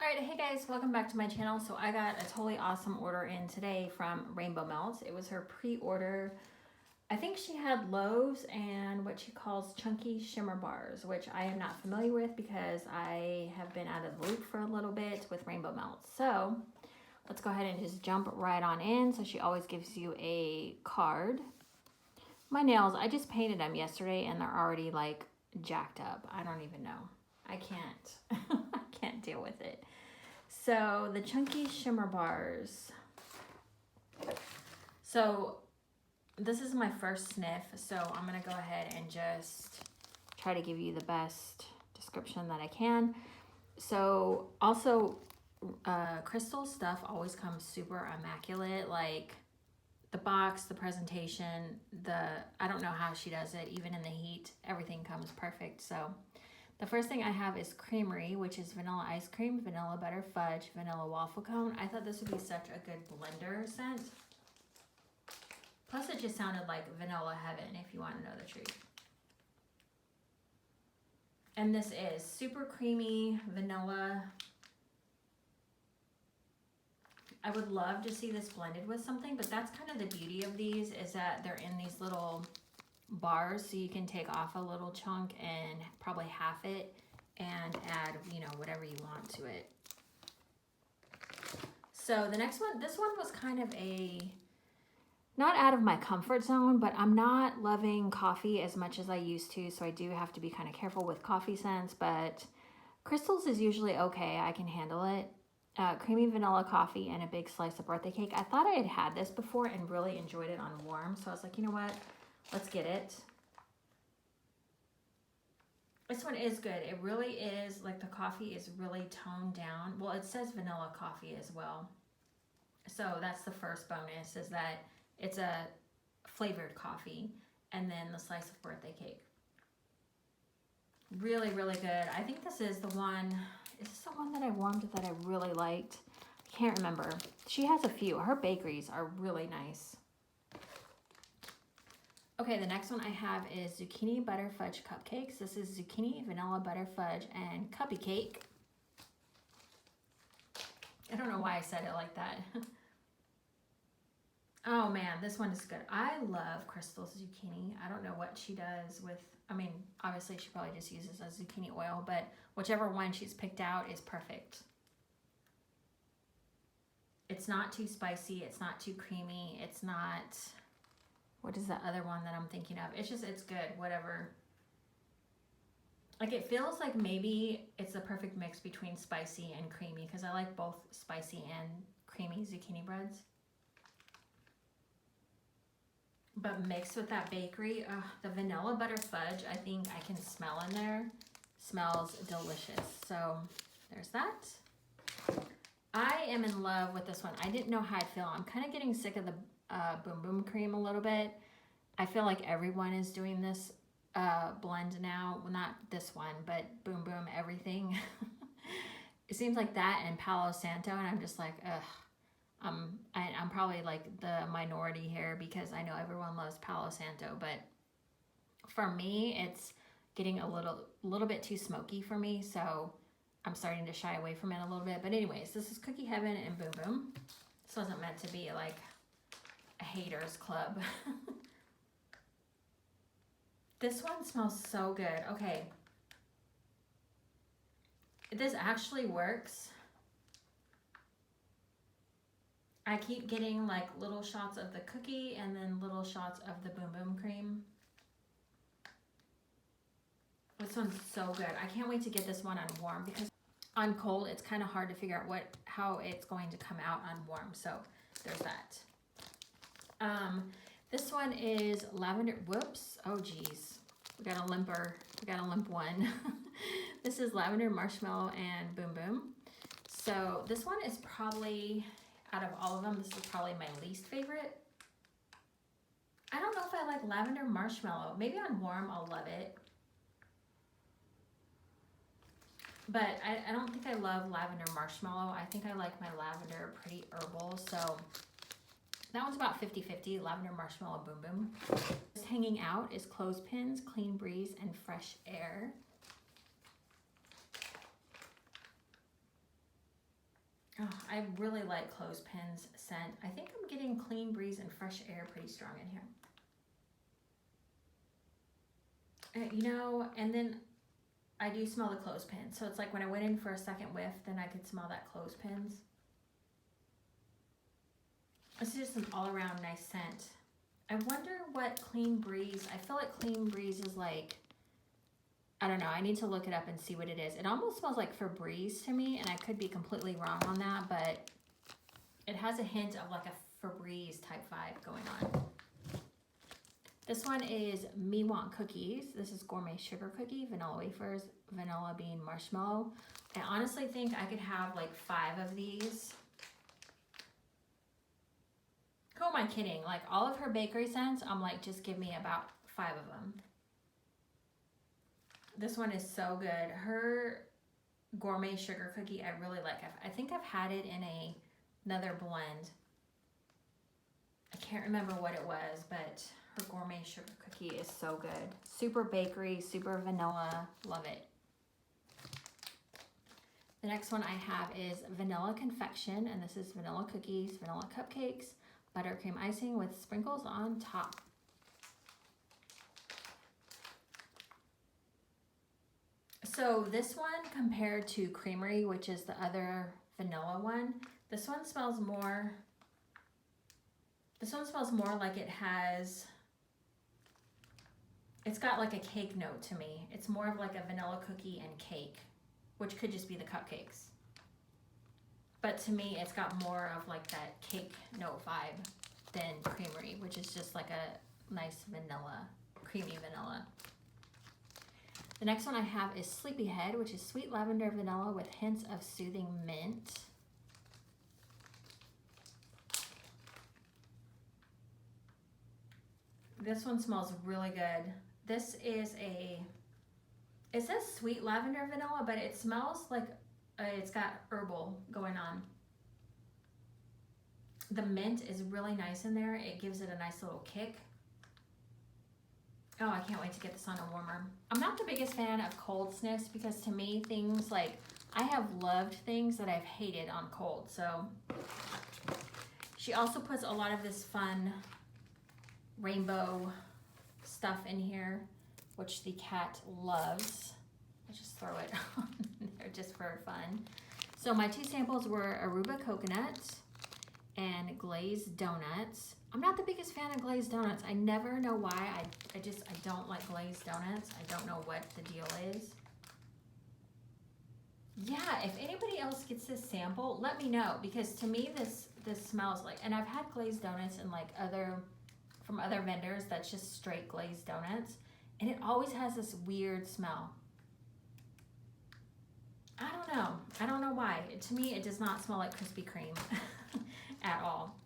Alright, hey guys, welcome back to my channel. So I got a totally awesome order in today from Rainbow Melt. It was her pre-order. I think she had loaves and what she calls chunky shimmer bars, which I am not familiar with because I have been out of the loop for a little bit with Rainbow Melt. So let's go ahead and just jump right on in. So she always gives you a card. My nails, I just painted them yesterday and they're already like jacked up. I don't even know. I can't. I can't deal with it. So the chunky shimmer bars. So this is my first sniff, so I'm gonna go ahead and just try to give you the best description that I can. So also Crystal stuff always comes super immaculate, like the box, the presentation, I don't know how she does it, even in the heat, everything comes perfect. So the first thing I have is Creamery, which is vanilla ice cream, vanilla butter fudge, vanilla waffle cone. I thought this would be such a good blender scent. Plus it just sounded like vanilla heaven, if you want to know the truth. And this is super creamy vanilla. I would love to see this blended with something, but that's kind of the beauty of these, is that they're in these little bars, so you can take off a little chunk and probably half it and add, you know, whatever you want to it. So the next one, this one was kind of not out of my comfort zone, but I'm not loving coffee as much as I used to, so I do have to be kind of careful with coffee scents, but Crystal's is usually okay. I can handle it. Creamy vanilla coffee and a big slice of birthday cake. I thought I had had this before and really enjoyed it on warm, so I was like, you know what? Let's get it. This one is good. It really is, like, the coffee is really toned down. Well, it says vanilla coffee as well. So that's the first bonus, is that it's a flavored coffee, and then the slice of birthday cake. Really, really good. I think this is the one, is this the one that I warmed that I really liked? I can't remember. She has a few. Her bakeries are really nice. Okay, the next one I have is Zucchini Butter Fudge Cupcakes. This is Zucchini, Vanilla Butter Fudge, and Cuppy Cake. I don't know why I said it like that. Oh man, this one is good. I love Crystal's zucchini. I don't know what she does with, I mean, obviously she probably just uses a zucchini oil, but whichever one she's picked out is perfect. It's not too spicy. It's not too creamy. It's not... What is the other one that I'm thinking of? It's just, it's good, whatever. Like, it feels like maybe it's the perfect mix between spicy and creamy, because I like both spicy and creamy zucchini breads. But mixed with that bakery, the vanilla butter fudge, I think I can smell in there. Smells delicious. So there's that. I am in love with this one. I didn't know how I'd feel. I'm kind of getting sick of the Boom Boom cream a little bit. I feel like everyone is doing this blend now. Well, not this one, but Boom Boom everything. It seems like that and Palo Santo, and I'm just like, ugh. I'm probably like the minority here because I know everyone loves Palo Santo, but for me, it's getting a little bit too smoky for me, so I'm starting to shy away from it a little bit. But anyways, this is Cookie Heaven and Boom Boom. This wasn't meant to be like a haters club. This one smells so good. Okay. This actually works. I keep getting like little shots of the cookie and then little shots of the Boom Boom cream. This one's so good. I can't wait to get this one on warm, because on cold it's kind of hard to figure out how it's going to come out on warm. So there's that. This one is lavender. Whoops. Oh geez. We got a limper. We got a limp one. This is lavender, marshmallow, and Boom Boom. So this one is probably, out of all of them, this is probably my least favorite. I don't know if I like lavender marshmallow. Maybe on warm I'll love it. But I don't think I love lavender marshmallow. I think I like my lavender pretty herbal. So that one's about 50-50, lavender marshmallow Boom Boom. Just hanging out is clothespins, clean breeze, and fresh air. Oh, I really like clothespins scent. I think I'm getting clean breeze and fresh air pretty strong in here. You know, and then I do smell the clothespin. So it's like when I went in for a second whiff, then I could smell that clothespins. It's just an all-around nice scent. I wonder what Clean Breeze, I feel like Clean Breeze is like, I don't know, I need to look it up and see what it is. It almost smells like Febreze to me, and I could be completely wrong on that, but it has a hint of like a Febreze type vibe going on. This one is Me Want Cookies. This is Gourmet Sugar Cookie, Vanilla Wafers, Vanilla Bean Marshmallow. I honestly think I could have like 5 of these. Who am I kidding? Like all of her bakery scents, I'm like, just give me about 5 of them. This one is so good. Her Gourmet Sugar Cookie, I really like. I think I've had it in another blend. I can't remember what it was, but her Gourmet Sugar Cookie is so good. Super bakery, super vanilla. Love it. The next one I have is Vanilla Confection, and this is vanilla cookies, vanilla cupcakes, buttercream icing with sprinkles on top. So this one compared to Creamery, which is the other vanilla one, this one smells more like it has, it's got like a cake note to me. It's more of like a vanilla cookie and cake, which could just be the cupcakes. But to me, it's got more of like that cake note vibe than Creamery, which is just like a nice vanilla, creamy vanilla. The next one I have is Sleepyhead, which is sweet lavender vanilla with hints of soothing mint. This one smells really good. This is it says sweet lavender vanilla, but it smells like it's got herbal going on. The mint is really nice in there. It gives it a nice little kick. Oh, I can't wait to get this on a warmer. I'm not the biggest fan of cold sniffs because to me, things like, I have loved things that I've hated on cold. So she also puts a lot of this fun rainbow stuff in here, which the cat loves. I just throw it on there just for fun. So my 2 samples were Aruba Coconut and glazed donuts. I'm not the biggest fan of glazed donuts. I never know why. I don't like glazed donuts. I don't know what the deal is. Yeah, if anybody else gets this sample, let me know, because to me this smells like, and I've had glazed donuts and like from other vendors that's just straight glazed donuts, and it always has this weird smell. I don't know why. To me, it does not smell like Krispy Kreme at all.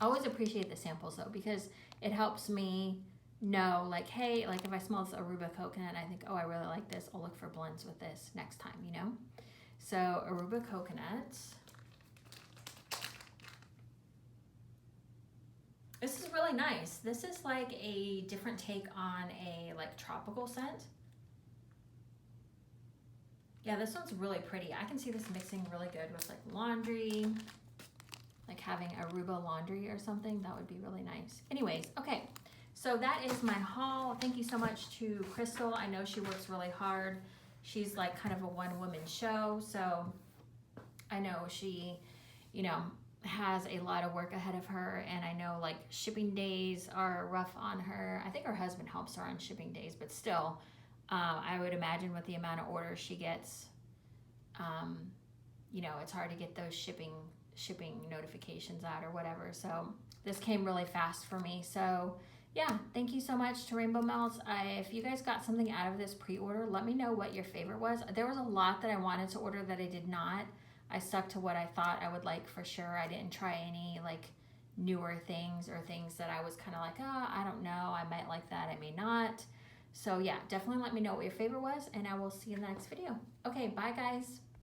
I always appreciate the samples though, because it helps me know, like, hey, like if I smell this Aruba Coconut, I think, oh, I really like this, I'll look for blends with this next time, you know? So Aruba Coconut. This is really nice. This is like a different take on a like tropical scent. Yeah, this one's really pretty. I can see this mixing really good with like laundry, like having Aruba laundry or something. That would be really nice. Anyways, okay, so that is my haul. Thank you so much to Crystal. I know she works really hard. She's like kind of a one-woman show, so I know she, you know, has a lot of work ahead of her, and I know like shipping days are rough on her. I think her husband helps her on shipping days, but still, I would imagine with the amount of orders she gets, you know, it's hard to get those shipping notifications out or whatever. So this came really fast for me. So yeah, thank you so much to Rainbow Melts. If you guys got something out of this pre-order, let me know what your favorite was. There was a lot that I wanted to order that I did not. I stuck to what I thought I would like for sure. I didn't try any like newer things or things that I was kind of like, oh, I don't know, I might like that, I may not. So yeah, definitely let me know what your favorite was, and I will see you in the next video. Okay, bye guys.